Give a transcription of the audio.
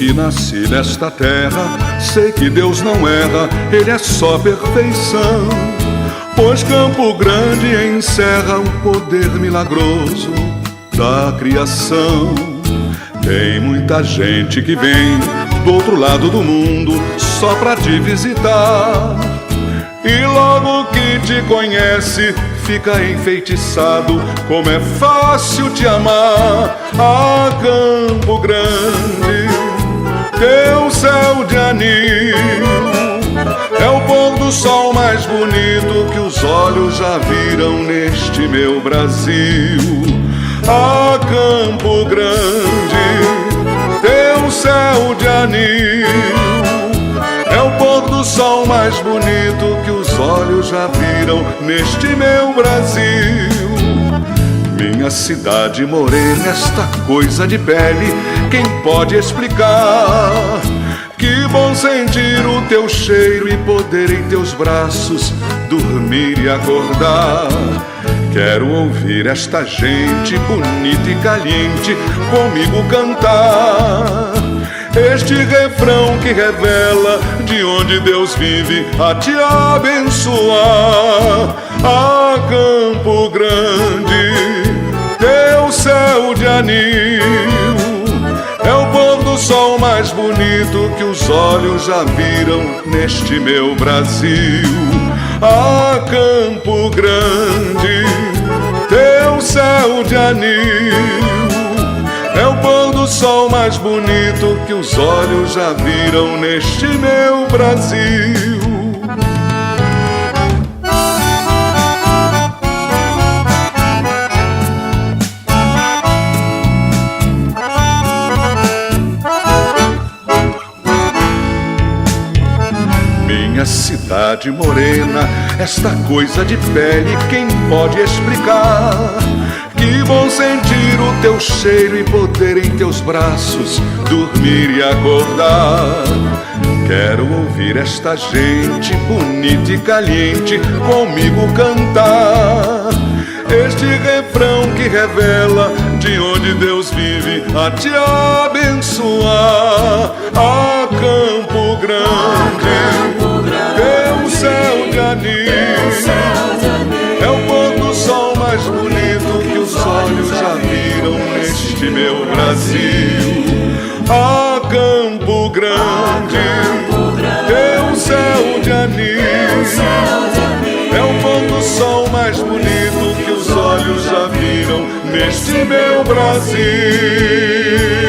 que nasci nesta terra, sei que Deus não erra, Ele é só perfeição. Pois Campo Grande encerra o poder milagroso da criação. Tem muita gente que vem do outro lado do mundo só pra te visitar, e logo que te conhece fica enfeitiçado. Como é fácil te amar, ah, Campo Grande, teu céu de anil é o pôr do sol mais bonito que os olhos já viram neste meu Brasil. Ah, Campo Grande, teu céu de anil é o pôr do sol mais bonito que os olhos já viram neste meu Brasil. Minha cidade morena, esta coisa de pele, quem pode explicar? Que bom sentir o teu cheiro e poder em teus braços dormir e acordar. Quero ouvir esta gente bonita e caliente comigo cantar este refrão que revela de onde Deus vive a te abençoar. Ah, Campo Grande, teu céu de anil é o pôr do sol mais bonito que os olhos já viram neste meu Brasil. Ah, Campo Grande, teu céu de anil é o pôr do sol mais bonito que os olhos já viram neste meu Brasil. Minha cidade morena, esta coisa de pele, quem pode explicar? Que bom sentir o teu cheiro e poder em teus braços dormir e acordar. Quero ouvir esta gente bonita e caliente comigo cantar este refrão que revela de onde Deus vive a te abençoar. Ah, Campo Grande, teu céu de anil é o pôr do sol mais bonito que os olhos já viram neste meu Brasil. Ah, Campo Grande, teu céu de anil é o pôr do sol mais bonito que os olhos já viram neste meu Brasil.